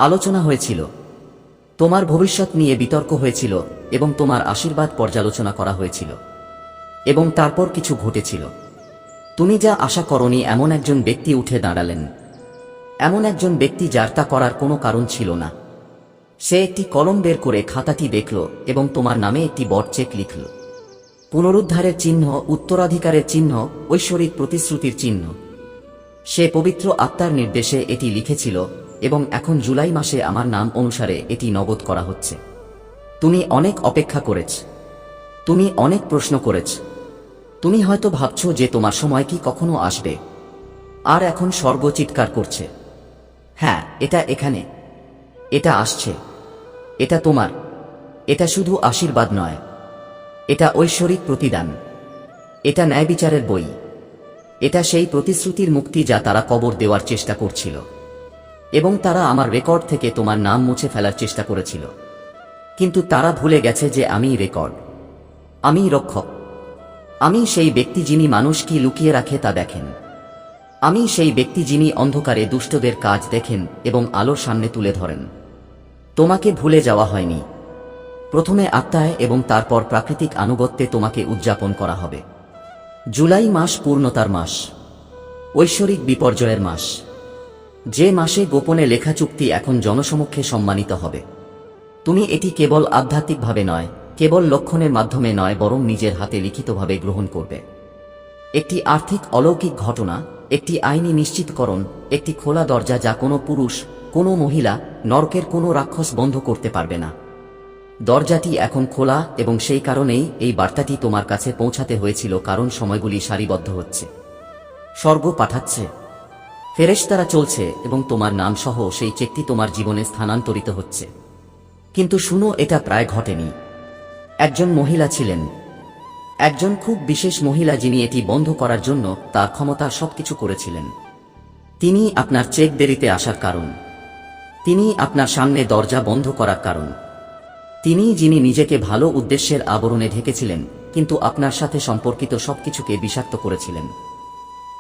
আলোচনা হয়েছিল, তোমার ভবিষ্যৎ নিয়ে বিতর্ক হয়েছিল এবং তোমার আশীর্বাদ পর্যালোচনা করা হয়েছিল। এবং তারপর কিছু ঘটেছিল। তুমি যা আশা করনি এমন একজন ব্যক্তি উঠে দাঁড়ালেন, এমন একজন ব্যক্তি যার তা করার কোনো কারণ ছিল না। সে একটি কলম বের করে খাতাটি দেখল এবং তোমার নামে একটি বড় চেক লিখল। পুনরুদ্ধারের চিহ্ন, উত্তরাধিকারের চিহ্ন, ঐশ্বরিক প্রতিশ্রুতির চিহ্ন। সে পবিত্র আত্মার নির্দেশে এটি লিখেছিল এবং এখন জুলাই মাসে আমার নাম অনুসারে এটি নগদ করা হচ্ছে। তুমি অনেক অপেক্ষা করেছ, তুমি অনেক প্রশ্ন করেছ, তুমি হয়তো ভাবছ যে তোমার সময় কি কখনো আসবে। আর এখন স্বর্গ চিৎকার করছে, হ্যাঁ, এটা এখানে, এটা আসছে, এটা তোমার। এটা শুধু আশীর্বাদ নয়, এটা ঐশ্বরিক প্রতিদান, এটা ন্যায়বিচারের বই, এটা সেই প্রতিশ্রুতির মুক্তি যা তারা কবর দেওয়ার চেষ্টা করছিল। এবং তারা আমার রেকর্ড থেকে তোমার নাম মুছে ফেলার চেষ্টা করেছিল, কিন্তু তারা ভুলে গেছে যে আমিই রেকর্ড, আমিই রক্ষক, আমি সেই ব্যক্তি যিনি মানুষ কি লুকিয়ে রাখে তা দেখেন। আমি সেই ব্যক্তি যিনি অন্ধকারে দুষ্টদের কাজ দেখেন এবং আলোর সামনে তুলে ধরেন। তোমাকে ভুলে যাওয়া হয়নি। প্রথমে আত্মায় এবং তারপর প্রাকৃতিক আনুগত্যে তোমাকে উদযাপন করা হবে। জুলাই মাস পূর্ণতার মাস, ঐশ্বরিক বিপর্যয়ের মাস, যে মাসে গোপনে লেখা চুক্তি এখন জনসমক্ষে সম্মানিত হবে। তুমি এটি কেবল আধ্যাত্মিকভাবে নয়, কেবল লক্ষণের মাধ্যমে নয়, বরং নিজের হাতে লিখিতভাবে গ্রহণ করবে। একটি আর্থিক অলৌকিক ঘটনা, একটি আইনি নিশ্চিতকরণ, একটি খোলা দরজা যা কোনো পুরুষ, কোনো মহিলা, নরকের কোনো রাক্ষস বন্ধ করতে পারবে না। দরজাটি এখন খোলা এবং সেই কারণেই এই বার্তাটি তোমার কাছে পৌঁছাতে হয়েছিল, কারণ সময়গুলি সারিবদ্ধ হচ্ছে। স্বর্গ পাঠাচ্ছে, ফেরেশতারা চলছে এবং তোমার নাম সহ সেই চেকটি তোমার জীবনে স্থানান্তরিত হচ্ছে। কিন্তু শুনো, এটা প্রায় ঘটেনি। একজন মহিলা ছিলেন, একজন খুব বিশেষ মহিলা, যিনি এটি বন্ধ করার জন্য তার ক্ষমতা সবকিছু করেছিলেন। তিনি আপনার চেক দেরিতে আসার কারণ, তিনি আপনার সামনে দরজা বন্ধ করার কারণ, তিনি যিনি নিজেকে ভালো উদ্দেশ্যের আবরণে ঢেকেছিলেন কিন্তু আপনার সাথে সম্পর্কিত সবকিছুকে বিষাক্ত করেছিলেন।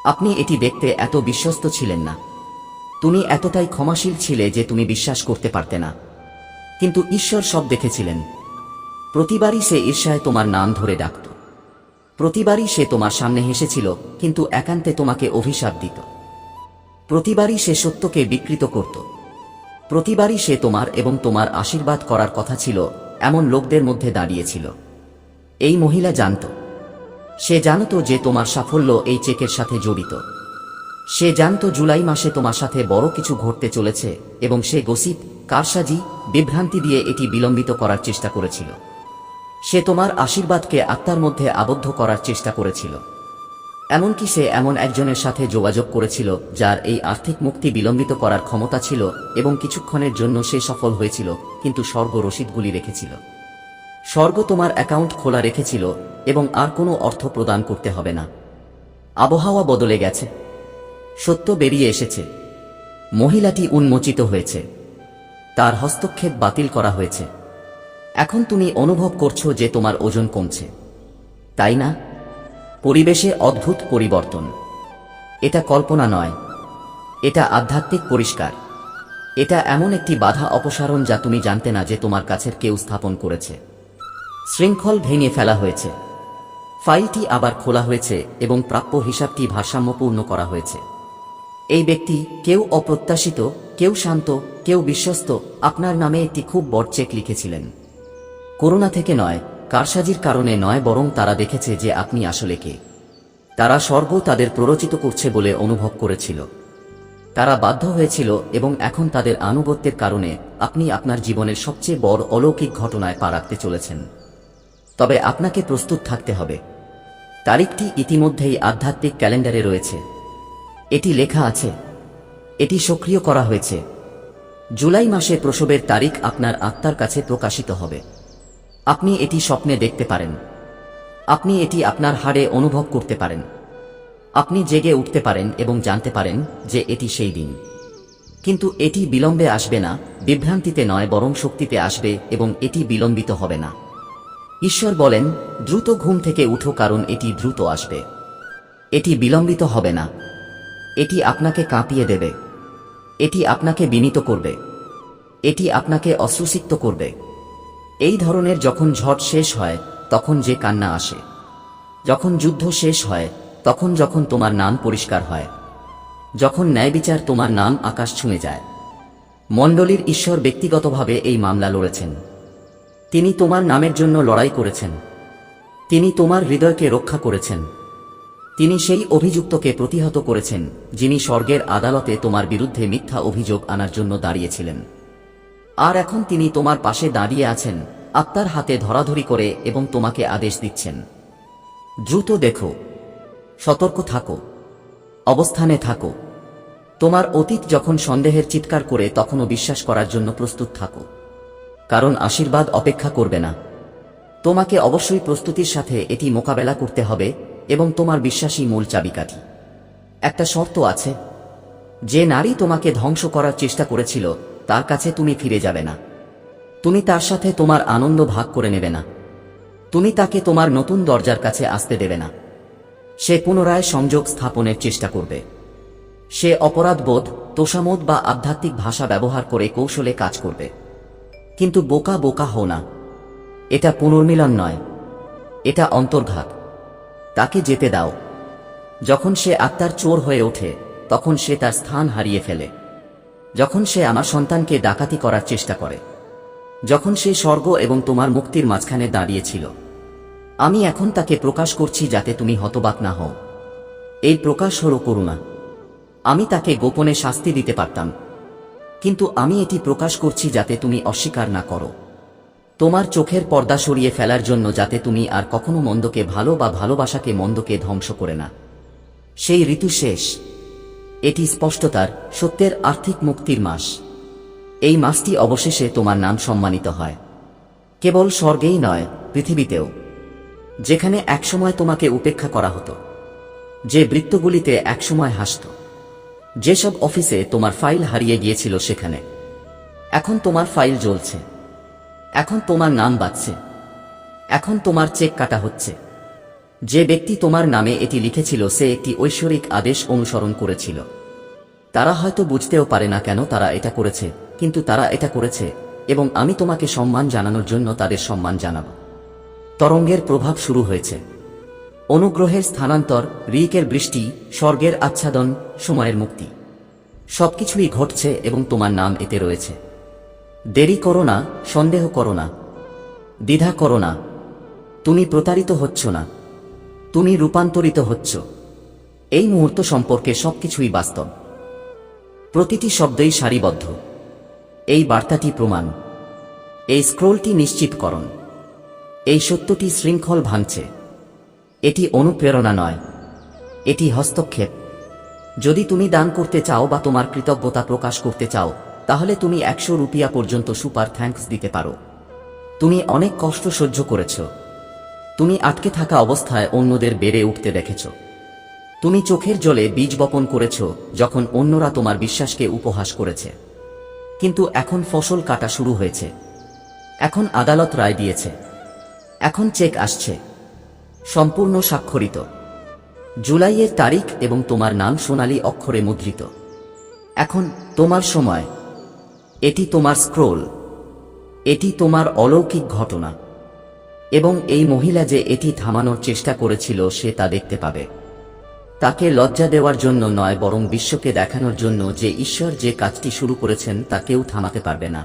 আপনি এটি দেখতে এত বিশ্বস্ত ছিলেন না, তুমি এতটাই ক্ষমাশীল ছিলে যে তুমি বিশ্বাস করতে পারতে না, কিন্তু ঈশ্বর সব দেখেছিলেন। প্রতিবারই সে ঈর্ষায় তোমার নাম ধরে ডাকত, প্রতিবারই সে তোমার সামনে হেসেছিল কিন্তু একান্তে তোমাকে অভিশাপ দিত, প্রতিবারই সে সত্যকে বিকৃত করত, প্রতিবারই সে তোমার এবং তোমার আশীর্বাদ করার কথা ছিল এমন লোকদের মধ্যে দাঁড়িয়েছিল। এই মহিলা জানত, সে জানত যে তোমার সাফল্য এই চেকের সাথে জড়িত। সে জানত জুলাই মাসে তোমার সাথে বড় কিছু ঘটতে চলেছে এবং সে গসিপ, কারসাজি, বিভ্রান্তি দিয়ে এটি বিলম্বিত করার চেষ্টা করেছিল। সে তোমার আশীর্বাদকে আত্মার মধ্যে আবদ্ধ করার চেষ্টা করেছিল। এমনকি সে এমন একজনের সাথে যোগাযোগ করেছিল যার এই আর্থিক মুক্তি বিলম্বিত করার ক্ষমতা ছিল এবং কিছুক্ষণের জন্য সে সফল হয়েছিল, কিন্তু স্বর্গ রসিদগুলি রেখেছিল। স্বর্গ তোমার অ্যাকাউন্ট খোলা রেখেছিল এবং আর কোনো অর্থ প্রদান করতে হবে না। আবহাওয়া বদলে গেছে, সত্য বেরিয়ে এসেছে, মহিলাটি উন্মোচিত হয়েছে, তার হস্তক্ষেপ বাতিল করা হয়েছে। এখন তুমি অনুভব করছো যে তোমার ওজন কমছে, তাই না? পরিবেশে অদ্ভুত পরিবর্তন। এটা কল্পনা নয়, এটা আধ্যাত্মিক পরিষ্কার। এটা এমন একটি বাধা অপসারণ যা তুমি জানতে না যে তোমার কাছের কেউ স্থাপন করেছে। শৃঙ্খল ভেঙে ফেলা হয়েছে, ফাইলটি আবার খোলা হয়েছে এবং প্রাপ্য হিসাবটি ভারসাম্যপূর্ণ করা হয়েছে। এই ব্যক্তি, কেউ অপ্রত্যাশিত, কেউ শান্ত, কেউ বিশ্বস্ত, আপনার নামে একটি খুব বড় চেক লিখেছিলেন। করুণা থেকে নয়, কারসাজির কারণে নয়, বরং তারা দেখেছে যে আপনি আসলে কে। তারা স্বর্গ তাদের প্ররোচিত করছে বলে অনুভব করেছিল। তারা বাধ্য হয়েছিল এবং এখন তাদের আনুগত্যের কারণে আপনি আপনার জীবনের সবচেয়ে বড় অলৌকিক ঘটনায় পা রাখতে চলেছেন। তবে আপনাকে প্রস্তুত থাকতে হবে। তারিখটি ইতিমধ্যেই আধ্যাত্মিক ক্যালেন্ডারে রয়েছে, এটি লেখা আছে, এটি সক্রিয় করা হয়েছে। জুলাই মাসে প্রসবের তারিখ আপনার আত্মার কাছে প্রকাশিত হবে। আপনি এটি স্বপ্নে দেখতে পারেন, আপনি এটি আপনার হাড়ে অনুভব করতে পারেন, আপনি জেগে উঠতে পারেন এবং জানতে পারেন যে এটি সেই দিন। কিন্তু এটি বিলম্বে আসবে না, বিভ্রান্তিতে নয়, বরং শক্তিতে আসবে এবং এটি বিলম্বিত হবে না। ঈশ্বর বলেন, দ্রুত ঘুম থেকে উঠো, কারণ এটি দ্রুত আসবে। এটি বিলম্বিত হবে না, এটি আপনাকে কাঁপিয়ে দেবে, এটি আপনাকে বিনীত করবে, এটি আপনাকে অশ্রুসিক্ত করবে। এই ধরনের যখন ঝড় শেষ হয় তখন যে কান্না আসে, যখন যুদ্ধ শেষ হয় তখন, যখন তোমার নাম পরিষ্কার হয়, যখন ন্যায়বিচার তোমার নাম আকাশ ছুঁয়ে যায়। মণ্ডলীর ঈশ্বর ব্যক্তিগতভাবে এই মামলা লড়েছেন। তিনি তোমার নামের জন্য লড়াই করেছেন। তিনি তোমার হৃদয়কে রক্ষা করেছেন। তিনি সেই অভিযুক্তকে প্রতিহত করেছেন যিনি স্বর্গের আদালতে তোমার বিরুদ্ধে মিথ্যা অভিযোগ আনার জন্য দাঁড়িয়েছিলেন। আর এখন তিনি তোমার পাশে দাঁড়িয়ে আছেন, আত্মার হাতে ধরাধরি করে, এবং তোমাকে আদেশ দিচ্ছেন, দ্রুত দেখো, সতর্ক থাকো, অবস্থানে থাকো। তোমার অতীত যখন সন্দেহের চিৎকার করে তখনও বিশ্বাস করার জন্য প্রস্তুত থাকো, কারণ আশীর্বাদ অপেক্ষা করবে না। তোমাকে অবশ্যই প্রস্তুতির সাথে এটি মোকাবেলা করতে হবে, এবং তোমার বিশ্বাসই মূল চাবিকাঠি। একটা শর্ত আছে, যে নারী তোমাকে ধ্বংস করার চেষ্টা করেছিল তার কাছে তুমি ফিরে যাবে না। তুমি তার সাথে তোমার আনন্দ ভাগ করে নেবে না। তুমি তাকে তোমার নতুন দরজার কাছে আসতে দেবে না। সে পুনরায় সংযোগ স্থাপনের চেষ্টা করবে। সে অপরাধবোধ, তোষামোদ বা আধ্যাত্মিক ভাষা ব্যবহার করে কৌশলে কাজ করবে। কিন্তু বোকা বোকা হও না। এটা পুনর্মিলন নয়, এটা অন্তর্ঘাত। তাকে যেতে দাও। যখন সে আত্মার চোর হয়ে ওঠে তখন সে তার স্থান হারিয়ে ফেলে। যখন সে আমার সন্তানকে ডাকাতি করার চেষ্টা করে, যখন সে স্বর্গ এবং তোমার মুক্তির মাঝখানে দাঁড়িয়েছিল, আমি এখন তাকে প্রকাশ করছি যাতে তুমি হতবাক না হও। এই প্রকাশ হল করুণা। আমি তাকে গোপনে শাস্তি দিতে পারতাম, কিন্তু আমি এটি প্রকাশ করছি যাতে তুমি অস্বীকার না করো। তোমার চোখের পর্দা সরিয়ে ফেলার জন্য, যাতে তুমি আর কখনো মন্দকে ভালো বা ভালোবাসাকে মন্দকে ধ্বংস করে না। সেই ঋতু শেষ। এটি স্পষ্টতার, সত্যের, আর্থিক মুক্তির মাস। এই মাসটি অবশেষে তোমার নাম সম্মানিত হয়, কেবল স্বর্গেই নয়, পৃথিবীতেও। যেখানে একসময় তোমাকে উপেক্ষা করা হতো, যে বৃত্তগুলিতে একসময় হাসত, যেসব অফিসে তোমার ফাইল হারিয়ে গিয়েছিল সেখানে এখন তোমার ফাইল জ্বলছে। এখন তোমার নাম বাজছে। এখন তোমার চেক কাটা হচ্ছে। যে ব্যক্তি তোমার নামে এটি লিখেছিল সে একটি ঐশ্বরিক আদেশ অনুসরণ করেছিল। তারা হয়তো বুঝতেও পারে না কেন তারা এটা করেছে, কিন্তু তারা এটা করেছে, এবং আমি তোমাকে সম্মান জানানোর জন্য তাদের সম্মান জানাব। তরঙ্গের প্রভাব শুরু হয়েছে। অনুগ্রহের স্থানান্তর, ঋকের বৃষ্টি, স্বর্গের আচ্ছাদন, সময়ের মুক্তি, সবকিছুই ঘটছে এবং তোমার নাম এতে রয়েছে। দেরি করো না, সন্দেহ করো না, দ্বিধা করো না। তুমি প্রতারিত হচ্ছ না, তুমি রূপান্তরিত হচ্ছ। এই মুহূর্ত সম্পর্কে সবকিছুই বাস্তব। প্রতিটি শব্দই সারিবদ্ধ। এই বার্তাটি প্রমাণ। এই স্ক্রোলটি নিশ্চিতকরণ। এই সত্যটি শৃঙ্খল ভাঙছে। এটি অনুপ্রেরণা নয়, এটি হস্তক্ষেপ। যদি তুমি দান করতে চাও বা তোমার কৃতজ্ঞতা প্রকাশ করতে চাও, তাহলে তুমি 100 রুপিয়া পর্যন্ত সুপার থ্যাঙ্কস দিতে পারো। তুমি অনেক কষ্ট সহ্য করেছ। তুমি আটকে থাকা অবস্থায় অন্যদের বেড়ে উঠতে দেখেছ। তুমি চোখের জলে বীজ বপন করেছ যখন অন্যরা তোমার বিশ্বাসকে উপহাস করেছে। কিন্তু এখন ফসল কাটা শুরু হয়েছে। এখন আদালত রায় দিয়েছে। এখন চেক আসছে, সম্পূর্ণ স্বাক্ষরিত। জুলাইয়ের তারিখ এবং তোমার নাম সোনালী অক্ষরে মুদ্রিত। এখন তোমার সময়। এটি তোমার স্ক্রোল। এটি তোমার অলৌকিক ঘটনা। এবং এই মহিলা যে এটি থামানোর চেষ্টা করেছিল সে তা দেখতে পাবে। তাকে লজ্জা দেওয়ার জন্য নয়, বরং বিশ্বকে দেখানোর জন্য যে ঈশ্বর যে কাজটি শুরু করেছেন তা কেউ থামাতে পারবে না।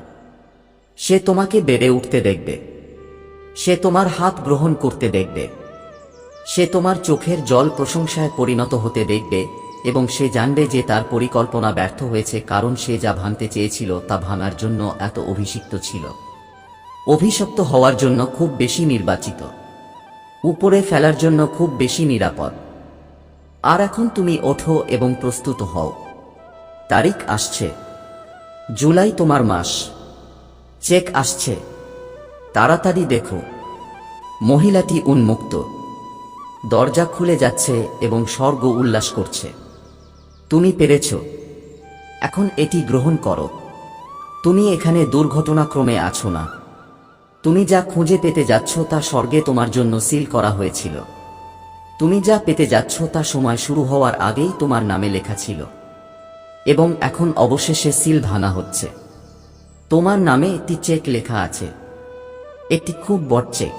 সে তোমাকে বেড়ে উঠতে দেখবে। সে তোমার হাত গ্রহণ করতে দেখবে। সে তোমার চোখের জল প্রশংসায় পরিণত হতে দেখবে, এবং সে জানবে যে তার পরিকল্পনা ব্যর্থ হয়েছে, কারণ সে যা ভাঙতে চেয়েছিল তা ভাঙার জন্য এত অভিষিক্ত ছিল। অভিশপ্ত হওয়ার জন্য খুব বেশি নির্বাচিত, উপরে ফেলার জন্য খুব বেশি নিরাপদ। আর এখন তুমি ওঠো এবং প্রস্তুত হও। তারিখ আসছে। জুলাই তোমার মাস। চেক আসছে। তাড়াতাড়ি দেখো। মহিলাটি উন্মুক্ত। দরজা খুলে যাচ্ছে এবং স্বর্গ উল্লাস করছে। তুমি পেরেছ। এখন এটি গ্রহণ করো। তুমি এখানে দুর্ঘটনাক্রমে আছো না। তুমি যা খুঁজে পেতে যাচ্ছ তা স্বর্গে তোমার জন্য সিল করা হয়েছিল। তুমি যা পেতে যাচ্ছ তা সময় শুরু হওয়ার আগেই তোমার নামে লেখা ছিল, এবং এখন অবশেষে সিল ভাঙা হচ্ছে। তোমার নামে একটি চেক লেখা আছে, একটি খুব বড় চেক।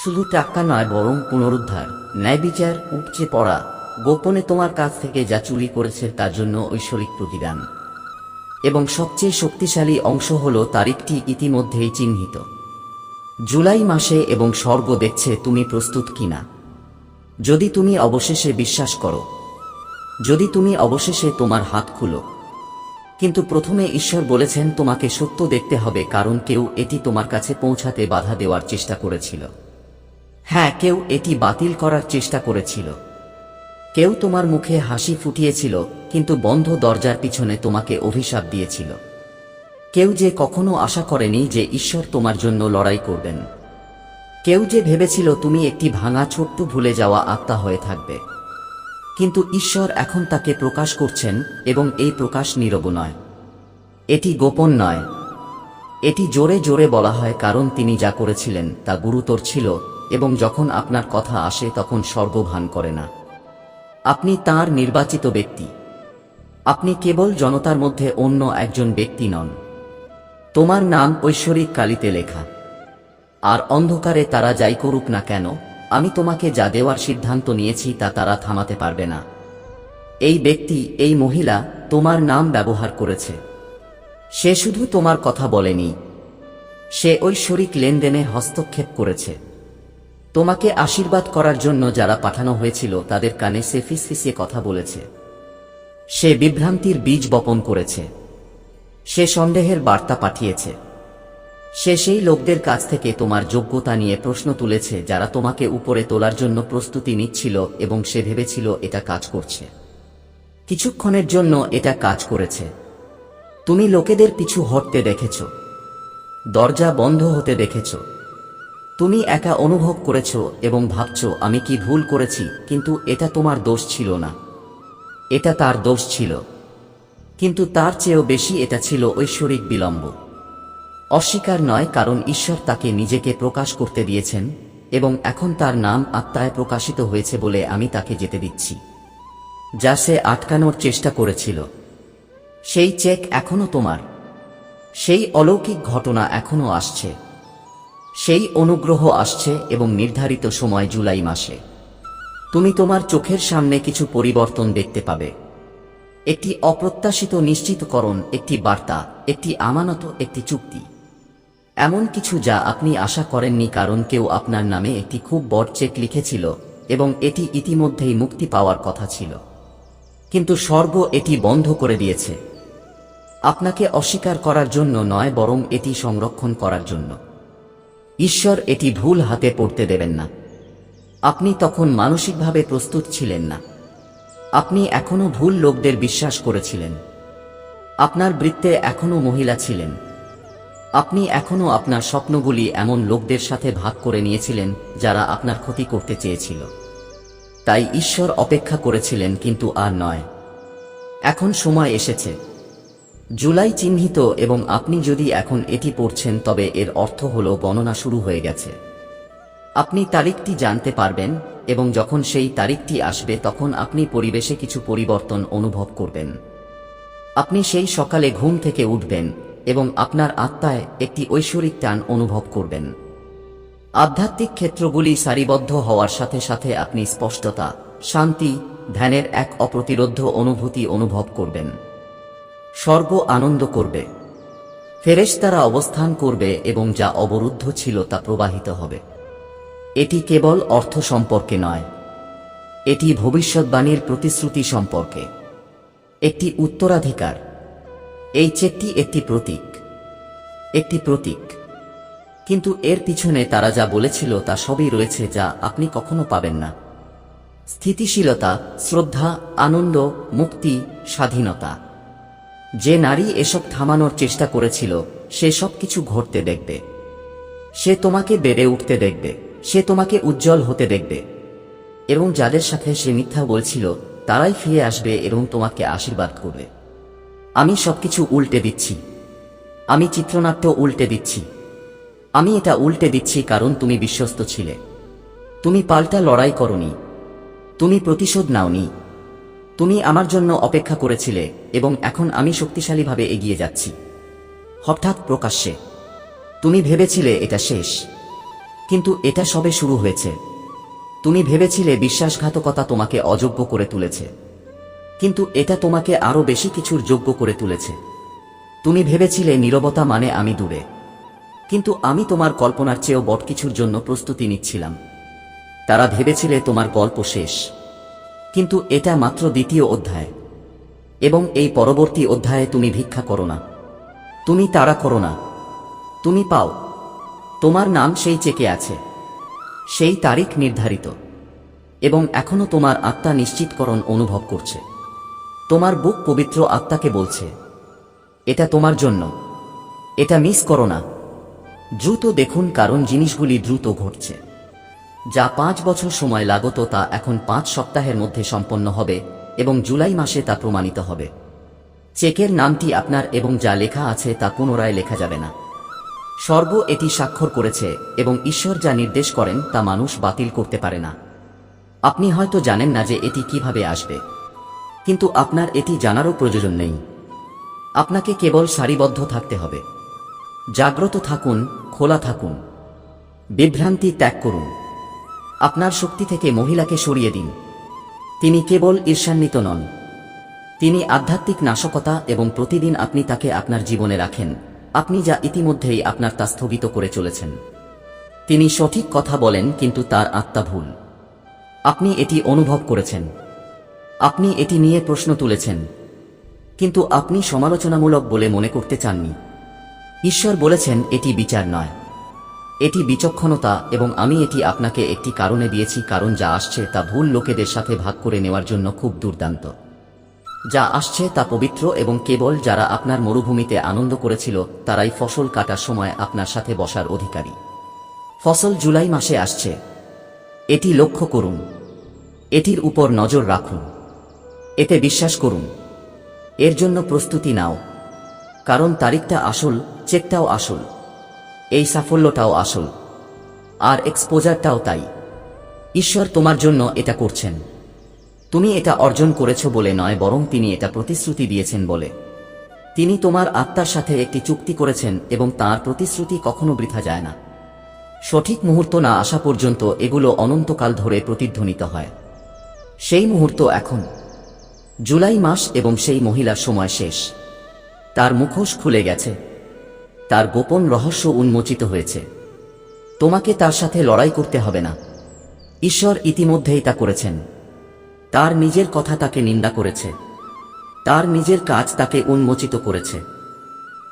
শুধু টাকা নয়, বরং পুনরুদ্ধার, ন্যায় বিচার, উপচে পড়া, গোপনে তোমার কাছ থেকে যা চুরি করেছে তার জন্য ঐশ্বরিক প্রতিদান। এবং সবচেয়ে শক্তিশালী অংশ হল তারিখটি ইতিমধ্যেই চিহ্নিত, জুলাই মাসে, এবং স্বর্গ দেখছে তুমি প্রস্তুত কিনা। যদি তুমি অবশেষে বিশ্বাস করো, যদি তুমি অবশেষে তোমার হাত খুলো। কিন্তু প্রথমে ঈশ্বর বলেছেন তোমাকে সত্য দেখতে হবে, কারণ কেউ এটি তোমার কাছে পৌঁছাতে বাধা দেওয়ার চেষ্টা করেছিল। হ্যাঁ, কেউ এটি বাতিল করার চেষ্টা করেছিল। কেউ তোমার মুখে হাসি ফুটিয়েছিল, কিন্তু বন্ধ দরজার পিছনে তোমাকে অভিশাপ দিয়েছিল। কেউ যে কখনো আশা করেনি যে ঈশ্বর তোমার জন্য লড়াই করবেন। কেউ যে ভেবেছিল তুমি একটি ভাঙা, ছোট্ট, ভুলে যাওয়া আত্মা হয়ে থাকবে। কিন্তু ঈশ্বর এখন তাকে প্রকাশ করছেন, এবং এই প্রকাশ নীরব নয়, এটি গোপন নয়, এটি জোরে জোরে বলা হয়, কারণ তিনি যা করেছিলেন তা গুরুতর ছিল, এবং যখন আপনার কথা আসে তখন স্বর্গ ভান করে না। আপনি তাঁর নির্বাচিত ব্যক্তি। আপনি কেবল জনতার মধ্যে অন্য একজন ব্যক্তি নন। তোমার নাম ঐশ্বরিক কালিতে লেখা। আর অন্ধকারে তারা যাই করুক না কেন, আমি তোমাকে যা দেওয়ার সিদ্ধান্ত নিয়েছি তা তারা থামাতে পারবে না। এই ব্যক্তি, এই মহিলা তোমার নাম ব্যবহার করেছে। সে শুধু তোমার কথা বলেনি, সে ঐশ্বরিক লেনদেনে হস্তক্ষেপ করেছে। তোমাকে আশীর্বাদ করার জন্য যারা পাঠানো হয়েছিল তাদের কানে সে ফিসফিসিয়ে কথা বলেছে। সে বিভ্রান্তির বীজ বপন করেছে। সে সন্দেহের বার্তা পাঠিয়েছে। সে সেই লোকদের কাছ থেকে তোমার যোগ্যতা নিয়ে প্রশ্ন তুলেছে যারা তোমাকে উপরে তোলার জন্য প্রস্তুতি নিচ্ছিল, এবং সে ভেবেছিল এটা কাজ করছে। কিছুক্ষণের জন্য এটা কাজ করেছে। তুমি লোকেদের পিছু হটতে দেখেছ, দরজা বন্ধ হতে দেখেছ। তুমি একা অনুভব করেছ এবং ভাবছ আমি কি ভুল করেছি, কিন্তু এটা তোমার দোষ ছিল না, এটা তার দোষ ছিল। কিন্তু তার চেয়েও বেশি এটা ছিল ঐশ্বরিক বিলম্ব। অস্বীকার নয়, কারণ ঈশ্বর তাকে নিজেকে প্রকাশ করতে দিয়েছেন, এবং এখন তার নাম আত্মায় প্রকাশিত হয়েছে বলে আমি তাকে যেতে দিচ্ছি। যা সে আটকানোর চেষ্টা করেছিল, সেই চেক এখনো তোমার। সেই অলৌকিক ঘটনা এখনো আসছে। সেই অনুগ্রহ আসছে, এবং নির্ধারিত সময় জুলাই মাসে তুমি তোমার চোখের সামনে কিছু পরিবর্তন দেখতে পাবে। একটি অপ্রত্যাশিত নিশ্চিতকরণ, একটি বার্তা, একটি আমানত, একটি চুক্তি। এমন কিছু যা আপনি আশা করেননি, কারণ কেউ আপনার নামে একটি খুব বড় চেক লিখেছিল, এবং এটি ইতিমধ্যেই মুক্তি পাওয়ার কথা ছিল। কিন্তু স্বর্গ এটি বন্ধ করে দিয়েছে। আপনাকে অস্বীকার করার জন্য নয়, বরং এটি সংরক্ষণ করার জন্য। ঈশ্বর এটি ভুল হাতে পড়তে দেবেন না। আপনি তখন মানসিকভাবে প্রস্তুত ছিলেন না। আপনি এখনো ভুল লোকদের বিশ্বাস করেছিলেন। আপনার বৃত্তে এখনো মহিলা ছিলেন। আপনি এখনো আপনার স্বপ্নগুলি এমন লোকদের সাথে ভাগ করে নিয়েছিলেন যারা আপনার ক্ষতি করতে চেয়েছিল। তাই ঈশ্বর অপেক্ষা করেছিলেন, কিন্তু আর নয়। এখন সময় এসেছে। জুলাই চিহ্নিত, এবং আপনি যদি এখন এটি পড়ছেন তবে এর অর্থ হল গণনা শুরু হয়ে গেছে। আপনি তারিখটি জানতে পারবেন, এবং যখন সেই তারিখটি আসবে তখন আপনি পরিবেশে কিছু পরিবর্তন অনুভব করবেন। আপনি সেই সকালে ঘুম থেকে উঠবেন, এবং আপনার আত্মায় একটি ঐশ্বরিক টান অনুভব করবেন। আধ্যাত্মিক ক্ষেত্রগুলি সারিবদ্ধ হওয়ার সাথে সাথে আপনি স্পষ্টতা, শান্তি, ধ্যানের এক অপ্রতিরোধ্য অনুভূতি অনুভব করবেন। স্বর্গ আনন্দ করবে। ফেরেশতারা অবস্থান করবে, এবং যা অবরুদ্ধ ছিল তা প্রবাহিত হবে। এটি কেবল অর্থ সম্পর্কে নয়, এটি ভবিষ্যৎবাণীর প্রতিশ্রুতি সম্পর্কে, একটি উত্তরাধিকার। এই চেকটি একটি প্রতীক, একটি প্রতীক। কিন্তু এর পিছনে তারা যা বলেছিল তা সবই রয়েছে যা আপনি কখনো পাবেন না। স্থিতিশীলতা, শ্রদ্ধা, আনন্দ, মুক্তি, স্বাধীনতা। যে নারী এসব থামানোর চেষ্টা করেছিল সে সব কিছু ঘটতে দেখবে। সে তোমাকে বেড়ে উঠতে দেখবে, সে তোমাকে উজ্জ্বল হতে দেখবে। এবং যাদের সাথে সে মিথ্যা বলছিল তারাই ফিরে আসবে এবং তোমাকে আশীর্বাদ করবে। আমি সবকিছু উল্টে দিচ্ছি। আমি চিত্রনাট্য উল্টে দিচ্ছি। আমি এটা উল্টে দিচ্ছি কারণ তুমি বিশ্বস্ত ছিলে। তুমি পাল্টা লড়াই করনি। তুমি প্রতিশোধ নাওনি। তুমি আমার জন্য অপেক্ষা করেছিলে, এবং এখন আমি শক্তিশালীভাবে এগিয়ে যাচ্ছি। হঠাৎ প্রকাশ্যে। তুমি ভেবেছিলে এটা শেষ, কিন্তু এটা সবে শুরু হয়েছে। তুমি ভেবেছিলে বিশ্বাসঘাতকতা তোমাকে অযোগ্য করে তুলেছে, কিন্তু এটা তোমাকে আরো বেশি কিছুর যোগ্য করে তুলেছে। তুমি ভেবেছিলে নীরবতা মানে আমি দূরে, কিন্তু আমি তোমার কল্পনার চেয়েও বড় কিছুর জন্য প্রস্তুতি নিচ্ছিলাম। তারা ভেবেছিলে তোমার গল্প শেষ, কিন্তু এটা মাত্র দ্বিতীয় অধ্যায়। এবং এই পরবর্তী অধ্যায়ে তুমি ভিক্ষা করো না, তুমি তাড়া করো না, তুমি পাও। তোমার নাম সেই চেকে আছে, সেই তারিখ নির্ধারিত, এবং এখনো তোমার আত্মা নিশ্চিতকরণ অনুভব করছে। তোমার বুক পবিত্র আত্মাকে বলছে, এটা তোমার জন্য, এটা মিস করো না। দ্রুত দেখুন, কারণ জিনিসগুলি দ্রুত ঘটছে। যা 5 বছর সময় লাগত তা এখন 5 সপ্তাহের মধ্যে সম্পন্ন হবে, এবং জুলাই মাসে তা প্রমাণিত হবে। চেকের নামটি আপনার, এবং যা লেখা আছে তা পুনরায় লেখা যাবে না। স্বর্গ এটি স্বাক্ষর করেছে, এবং ঈশ্বর যা নির্দেশ করেন তা মানুষ বাতিল করতে পারে না। আপনি হয়তো জানেন না যে এটি কিভাবে আসবে, কিন্তু আপনার এটি জানারও প্রয়োজন নেই। আপনাকে কেবল সারিবদ্ধ থাকতে হবে। জাগ্রত থাকুন, খোলা থাকুন, বিভ্রান্তি ত্যাগ করুন। আপনার শক্তি থেকে মহিলাকে সরিয়ে দিন। তিনি কেবল ঈর্ষান্বিত নন, তিনি আধ্যাত্মিক নাশকতা, এবং প্রতিদিন আপনি তাকে আপনার জীবনে রাখেন, আপনি যা ইতিমধ্যেই আপনার তা স্থগিত করে চলেছেন। তিনি সঠিক কথা বলেন, কিন্তু তার আত্মা ভুল। আপনি এটি অনুভব করেছেন, আপনি এটি নিয়ে প্রশ্ন তুলেছেন, কিন্তু আপনি সমালোচনামূলক বলে মনে করতে চাননি। ঈশ্বর বলেছেন এটি বিচার নয়, এটি বিচক্ষণতা, এবং আমি এটি আপনাকে একটি কারণে দিয়েছি, কারণ যা আসছে তা ভুল লোকেদের সাথে ভাগ করে নেওয়ার জন্য খুব দুর্দান্ত। যা আসছে তা পবিত্র, এবং কেবল যারা আপনার মরুভূমিতে আনন্দ করেছিল তারাই ফসল কাটার সময় আপনার সাথে বসার অধিকারী। ফসল জুলাই মাসে আসছে, এটি লক্ষ্য করুন, এটির উপর নজর রাখুন, এতে বিশ্বাস করুন, এর জন্য প্রস্তুতি নাও, কারণ তারিখটা আসল, চেকটাও আসল, এই সাফল্যটাও আসল, আর এক্সপোজারটাও তাই। ঈশ্বর তোমার জন্য এটা করছেন। তুমি এটা অর্জন করেছ বলে নয়, বরং তিনি এটা প্রতিশ্রুতি দিয়েছেন বলে। তিনি তোমার আত্মার সাথে একটি চুক্তি করেছেন, এবং তাঁর প্রতিশ্রুতি কখনো বৃথা যায় না। সঠিক মুহূর্ত না আসা পর্যন্ত এগুলো অনন্তকাল ধরে প্রতিধ্বনিত হয়। সেই মুহূর্ত এখন, জুলাই মাস, এবং সেই মহিলার সময় শেষ। তার মুখোশ খুলে গেছে, তার গোপন রহস্য উন্মোচিত হয়েছে। তোমাকে তার সাথে লড়াই করতে হবে না। ঈশ্বর ইতিমধ্যেই তা করেছেন। তার নিজের কথা তাকে নিন্দা করেছে, তার নিজের কাজ তাকে উন্মোচিত করেছে।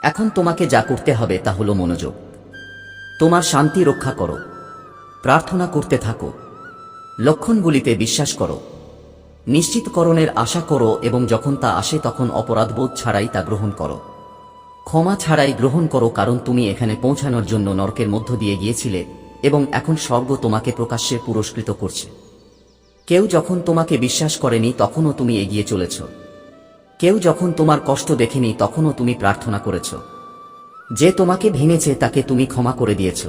এখন তোমাকে যা করতে হবে তা হলো মনোযোগ। তোমার শান্তি রক্ষা করো, প্রার্থনা করতে থাকো, লক্ষণগুলিতে বিশ্বাস করো, নিশ্চিতকরণের আশা করো, এবং যখন তা আসে তখন অপরাধবোধ ছাড়াই তা গ্রহণ করো। ক্ষমা ছাড়াই গ্রহণ করো, কারণ তুমি এখানে পৌঁছানোর জন্য নরকের মধ্য দিয়ে গিয়েছিলে, এবং এখন স্বর্গ তোমাকে প্রকাশ্যে পুরস্কৃত করছে। কেউ যখন তোমাকে বিশ্বাস করেনি তখনও তুমি এগিয়ে চলেছ। কেউ যখন তোমার কষ্ট দেখেনি তখনও তুমি প্রার্থনা করেছ। যে তোমাকে ভেঙেছে তাকে তুমি ক্ষমা করে দিয়েছ।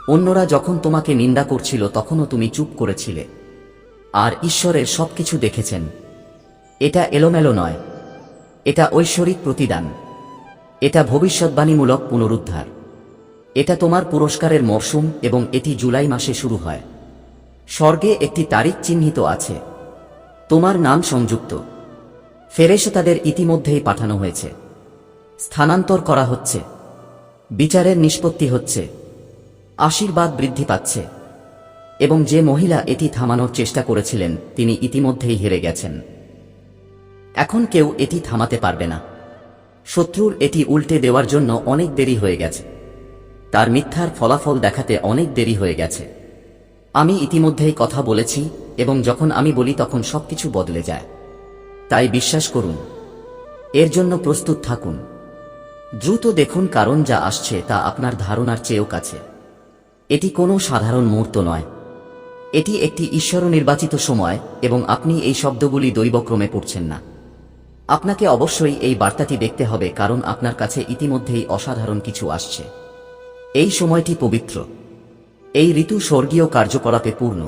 অন্যরা যখন তোমাকে নিন্দা করছিল তখনও তুমি চুপ করেছিলে। আর ঈশ্বরের সবকিছু দেখেছেন। এটা এলোমেলো নয়, এটা ঐশ্বরিক প্রতিদান, এটা ভবিষ্যদ্বাণীমূলক পুনরুদ্ধার, এটা তোমার পুরস্কারের মরশুম, এবং এটি জুলাই মাসে শুরু হয়। স্বর্গে একটি তারিখ চিহ্নিত আছে, তোমার নাম সংযুক্ত। ফেরেশতাদের ইতিমধ্যেই পাঠানো হয়েছে, স্থানান্তর করা হচ্ছে, বিচারের নিষ্পত্তি হচ্ছে, আশীর্বাদ বৃদ্ধি পাচ্ছে। এবং যে মহিলা এটি থামানোর চেষ্টা করেছিলেন তিনি ইতিমধ্যেই হেরে গেছেন। এখন কেউ এটি থামাতে পারবে না। শত্রুর এটি উল্টে দেওয়ার জন্য অনেক দেরি হয়ে গেছে, তার মিথ্যার ফলাফল দেখাতে অনেক দেরি হয়ে গেছে। আমি ইতিমধ্যেই কথা বলেছি, এবং যখন আমি বলি তখন সবকিছু বদলে যায়। তাই বিশ্বাস করুন, এর জন্য প্রস্তুত থাকুন। দ্রুত দেখুন, কারণ যা আসছে তা আপনার ধারণার চেয়েও কাছে। এটি কোনো সাধারণ মুহূর্ত নয়, এটি একটি ঈশ্বর নির্বাচিত সময়, এবং আপনি এই শব্দগুলি দৈবক্রমে পড়ছেন না। আপনাকে অবশ্যই এই বার্তাটি দেখতে হবে, কারণ আপনার কাছে ইতিমধ্যেই অসাধারণ কিছু আসছে। এই সময়টি পবিত্র, এই ঋতু স্বর্গীয় কার্যকলাপে পূর্ণ।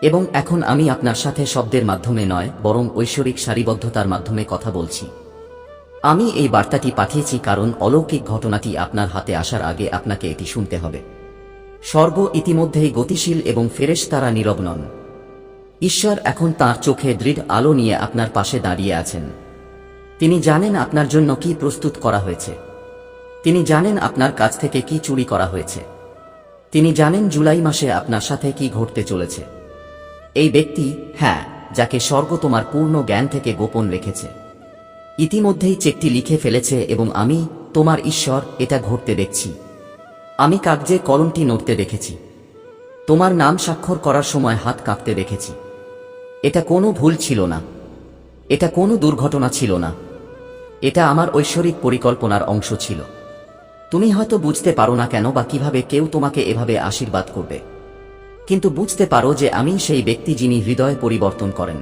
এবং এখন আমি আপনার সাথে শব্দের মাধ্যমে নয়, বরং ঐশ্বরিক সারিবদ্ধতার মাধ্যমে কথা বলছি। আমি এই বার্তাটি পাঠিয়েছি কারণ অলৌকিক ঘটনাটি আপনার হাতে আসার আগে আপনাকে এটি শুনতে হবে। স্বর্গ ইতিমধ্যেই গতিশীল এবং ফেরেশতারা নীরব নন। ঈশ্বর এখন তাঁর চোখে দৃঢ় আলো নিয়ে আপনার পাশে দাঁড়িয়ে আছেন। তিনি জানেন আপনার জন্য কি প্রস্তুত করা হয়েছে। তিনি জানেন আপনার কাছ থেকে কি চুরি করা হয়েছে। তিনি জানেন জুলাই মাসে আপনার সাথে কি ঘটতে চলেছে। এই ব্যক্তি, হ্যাঁ, যাকে স্বর্গ তোমার পূর্ণ জ্ঞান থেকে গোপন রেখেছে, ইতিমধ্যেই চেকটি লিখে ফেলেছে এবং আমি, তোমার ঈশ্বর, এটা ঘটতে দেখছি। আমি কাগজে কলমটি নড়তে দেখেছি। তোমার নাম স্বাক্ষর করার সময় হাত কাঁপতে দেখেছি। এটা কোনো ভুল ছিল না। এটা কোনো দুর্ঘটনা ছিল না। এটা আমার ঐশ্বরিক পরিকল্পনার অংশ ছিল। তুমি হয়তো বুঝতে পারো না কেন বা কিভাবে কেউ তোমাকে এভাবে আশীর্বাদ করবে, কিন্তু বুঝতে পারো যে আমি সেই ব্যক্তি যিনি হৃদয় পরিবর্তন করেন।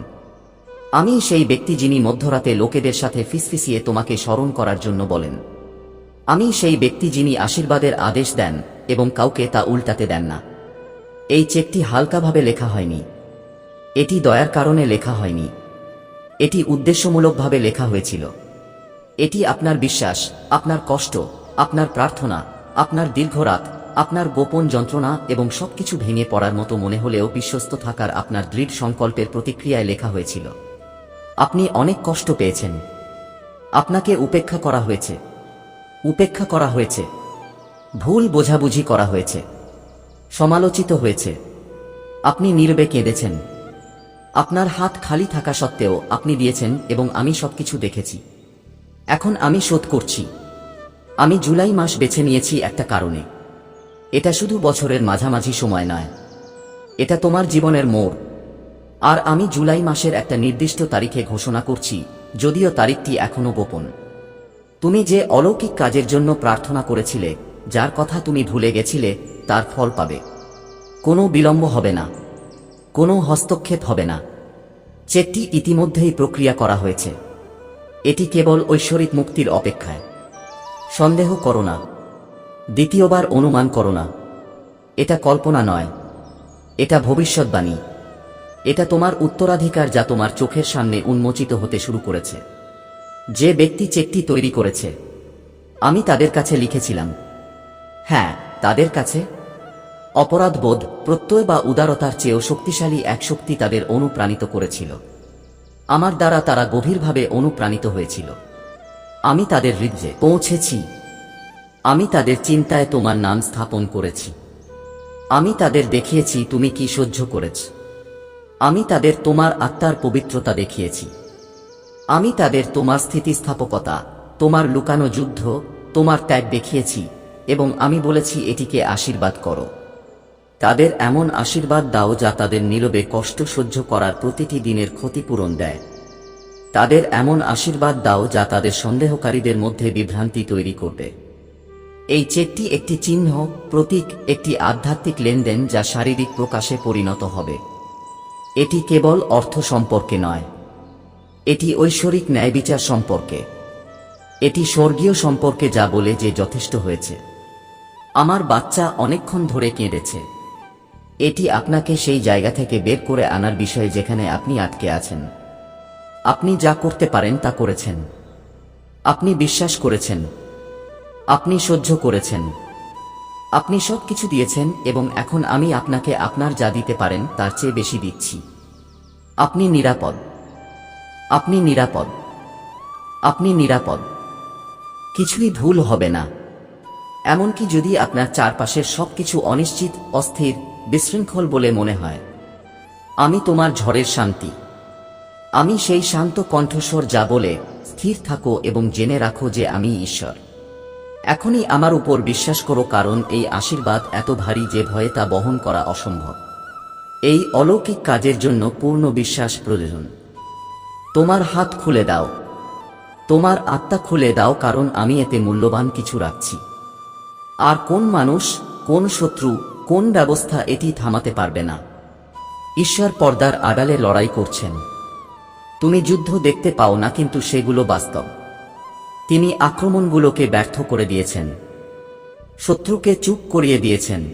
আমি সেই ব্যক্তি যিনি মধ্যরাতে লোকেদের সাথে ফিসফিসিয়ে তোমাকে স্মরণ করার জন্য বলেন। আমি সেই ব্যক্তি যিনি আশীর্বাদের আদেশ দেন এবং কাউকে তা উল্টাতে দেন না। এই চেকটি হালকাভাবে লেখা হয়নি। এটি দয়ার কারণে লেখা হয়নি। এটি উদ্দেশ্যমূলকভাবে লেখা হয়েছিল। এটি আপনার বিশ্বাস, আপনার কষ্ট, আপনার প্রার্থনা, আপনার দীর্ঘ রাত, আপনার গোপন যন্ত্রণা এবং সবকিছু ভেঙে পড়ার মতো মনে হলেও বিশ্বস্ত থাকার আপনার দৃঢ় সংকল্পের প্রতিক্রিয়ায় লেখা হয়েছিল। আপনি অনেক কষ্ট পেয়েছেন। আপনাকে উপেক্ষা করা হয়েছে। উপেক্ষা করা হয়েছে। ভুল বোঝাবুঝি করা হয়েছে। সমালোচিত হয়েছে। আপনি নীরবে কেঁদেছেন। আপনার হাত খালি থাকা সত্ত্বেও আপনি দিয়েছেন এবং আমি সবকিছু দেখেছি। এখন আমি শোধ করছি। আমি জুলাই মাস বেছে নিয়েছি একটা কারণে। এটা শুধু বছরের মাঝামাঝি সময় নয়, এটা তোমার জীবনের মোড়। আর আমি জুলাই মাসের একটা নির্দিষ্ট তারিখে ঘোষণা করছি, যদিও তারিখটি এখনো গোপন। তুমি যে অলৌকিক কাজের জন্য প্রার্থনা করেছিলে, যার কথা তুমি ভুলে গেছিলে, তার ফল পাবে। কোনো বিলম্ব হবে না। কোনো হস্তক্ষেপ হবে না। চেকটি ইতিমধ্যেই প্রক্রিয়া করা হয়েছে। এটি কেবল ঐশ্বরিক মুক্তির অপেক্ষায়। সন্দেহ করো না। দ্বিতীয়বার অনুমান করো না। এটা কল্পনা নয়। এটা ভবিষ্যৎবাণী। এটা তোমার উত্তরাধিকার যা তোমার চোখের সামনে উন্মোচিত হতে শুরু করেছে। যে ব্যক্তি চেকটি তৈরি করেছে, আমি তাদের কাছে লিখেছিলাম। হ্যাঁ, তাদের কাছে। অপরাধবোধ, প্রত্যয় বা উদারতার চেয়েও শক্তিশালী এক শক্তি তাদের অনুপ্রাণিত করেছিল। আমার দ্বারা তারা গভীরভাবে অনুপ্রাণিত হয়েছিল। আমি তাদের হৃদয়ে পৌঁছেছি। আমি তাদের চিন্তায় তোমার নাম স্থাপন করেছি। আমি তাদের দেখিয়েছি তুমি কি সহ্য করেছ। আমি তাদের তোমার আত্মার পবিত্রতা দেখিয়েছি। আমি তাদের তোমার স্থিতিস্থাপকতা, তোমার লুকানো যুদ্ধ, তোমার ত্যাগ দেখিয়েছি এবং আমি বলেছি এটিকে আশীর্বাদ করো। তাদের এমন আশীর্বাদ দাও যা তাদের নীরবে কষ্ট সহ্য করার প্রতিটি দিনের ক্ষতিপূরণ দেয়। তাদের এমন আশীর্বাদ দাও যা তাদের সন্দেহকারীদের মধ্যে বিভ্রান্তি তৈরি করবে। এই চেকটি একটি চিহ্ন, প্রতীক, একটি আধ্যাত্মিক লেনদেন যা শারীরিক প্রকাশে পরিণত হবে। এটি কেবল অর্থ সম্পর্কে নয়। এটি ঐশ্বরিক ন্যায়বিচার সম্পর্কে। এটি স্বর্গীয় সম্পর্কে যা বলে যে যথেষ্ট হয়েছে। আমার বাচ্চা অনেকক্ষণ ধরে কেঁদেছে। এটি আপনাকে সেই জায়গা থেকে বের করে আনার বিষয়ে যেখানে আপনি আটকে আছেন। আপনি যা করতে পারেন তা করেছেন। আপনি বিশ্বাস করেছেন। আপনি সহ্য করেছেন। আপনি সবকিছু দিয়েছেন এবং এখন আমি আপনাকে আপনার যা দিতে পারেন তার চেয়ে বেশি দিচ্ছি। আপনি নিরাপদ। আপনি নিরাপদ। আপনি নিরাপদ। কিছুই ভুল হবে না। এমনকি যদি আপনার চারপাশের সবকিছু অনিশ্চিত, অস্থির, বিশৃঙ্খল বলে মনে হয়। আমি তোমার ঝড়ের শান্তি। আমি সেই শান্ত কণ্ঠস্বর যা বলে, স্থির থাকো এবং জেনে রাখো যে আমি ঈশ্বর। এখনই আমার উপর বিশ্বাস করো কারণ এই আশীর্বাদ এত ভারী যে ভয়ে তা বহন করা অসম্ভব। এই অলৌকিক কাজের জন্য পূর্ণ বিশ্বাস প্রয়োজন। তোমার হাত খুলে দাও। তোমার আত্মা খুলে দাও কারণ আমি এতে মূল্যবান কিছু রাখছি। আর কোন মানুষ, কোন শত্রু, কোন ব্যবস্থা এটি থামাতে পারবে না। ঈশ্বর পর্দার আড়ালে লড়াই করছেন। তুমি যুদ্ধ দেখতে পাও না কিন্তু সেগুলো বাস্তব। তিনি আক্রমণগুলোকে ব্যর্থ করে দিয়েছেন। শত্রুকে চুপ করিয়ে দিয়েছেন।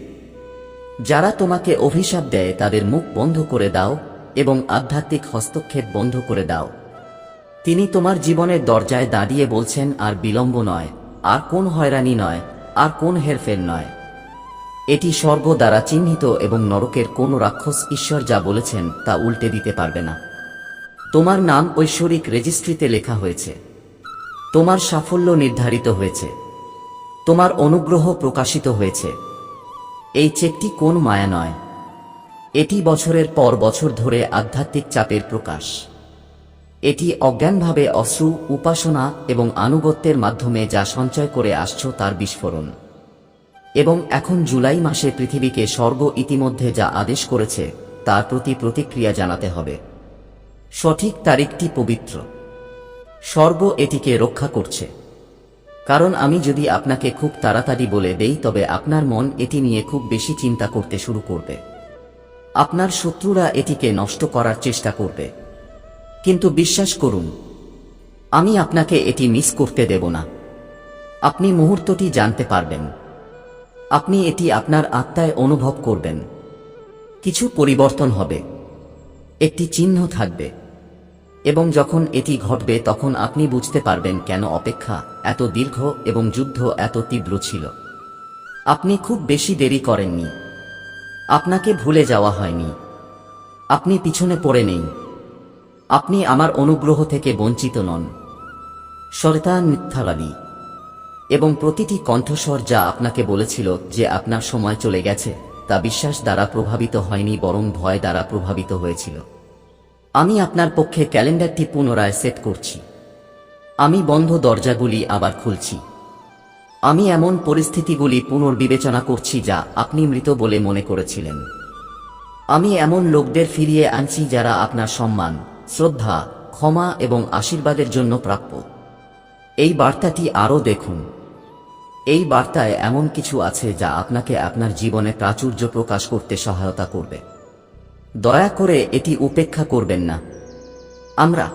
যারা তোমাকে অভিশাপ দেয় তাদের মুখ বন্ধ করে দাও এবং আধ্যাত্মিক হস্তক্ষেপ বন্ধ করে দাও। তিনি তোমার জীবনের দরজায় দাঁড়িয়ে বলছেন, আর বিলম্ব নয়, আর কোন হয়রানি নয়, আর কোন হেরফের নয়। এটি স্বর্গ দ্বারা চিহ্নিত এবং নরকের কোন রাক্ষস ঈশ্বর যা বলেছেন তা উল্টে দিতে পারবে না। তোমার নাম ঐশ্বরিক রেজিস্ট্রিতে লেখা হয়েছে। তোমার সাফল্য নির্ধারিত হয়েছে। তোমার অনুগ্রহ প্রকাশিত হয়েছে। এই চেকটি কোন মায়া নয়। এটি বছরের পর বছর ধরে আধ্যাত্মিক চাপের প্রকাশ। এটি অজ্ঞানভাবে অশ্রু, উপাসনা এবং আনুগত্যের মাধ্যমে যা সঞ্চয় করে আসছো তার বিস্ফোরণ। এবং এখন জুলাই মাসে পৃথিবীকে স্বর্গ ইতিমধ্যে যা আদেশ করেছে তার প্রতি প্রতিক্রিয়া জানাতে হবে। সঠিক তারিখটি পবিত্র। স্বর্গ এটিকে রক্ষা করছে। কারণ আমি যদি আপনাকে খুব তাড়াতাড়ি বলে দেই তবে আপনার মন এটি নিয়ে খুব বেশি চিন্তা করতে শুরু করবে। আপনার শত্রুরা এটিকে নষ্ট করার চেষ্টা করবে। কিন্তু বিশ্বাস করুন, আমি আপনাকে এটি মিস করতে দেব না। আপনি মুহূর্তটি জানতে পারবেন। আপনি এটি আপনার আত্মায় অনুভব করবেন। কিছু পরিবর্তন হবে। একটি চিহ্ন থাকবে। এবং যখন এটি ঘটবে তখন আপনি বুঝতে পারবেন কেন অপেক্ষা এত দীর্ঘ এবং যুদ্ধ এত তীব্র ছিল। আপনি খুব বেশি দেরি করেননি। আপনাকে ভুলে যাওয়া হয়নি। আপনি পিছনে পড়ে নেই। আপনি আমার অনুগ্রহ থেকে বঞ্চিত নন। শয়তান মিথ্যাবাদী এবং প্রতিটি কণ্ঠস্বর যা আপনাকে বলেছিল যে আপনার সময় চলে গেছে তা বিশ্বাস দ্বারা প্রভাবিত হয়নি, বরং ভয় দ্বারা প্রভাবিত হয়েছিল। আমি আপনার পক্ষে ক্যালেন্ডারটি পুনরায় সেট করছি। আমি বন্ধ দরজাগুলি আবার খুলছি। আমি এমন পরিস্থিতিগুলি পুনর্বিবেচনা করছি যা আপনি মৃত বলে মনে করেছিলেন। আমি এমন লোকদের ফিরিয়ে আনছি যারা আপনার সম্মান, শ্রদ্ধা, ক্ষমা এবং আশীর্বাদের জন্য প্রাপ্য। এই বার্তাটি আরও দেখুন। এই বার্তায় এমন কিছু আছে যা আপনাকে আপনার জীবনে প্রাচুর্য প্রকাশ করতে সহায়তা করবে। দয়া করে এটি উপেক্ষা করবেন না। আমরা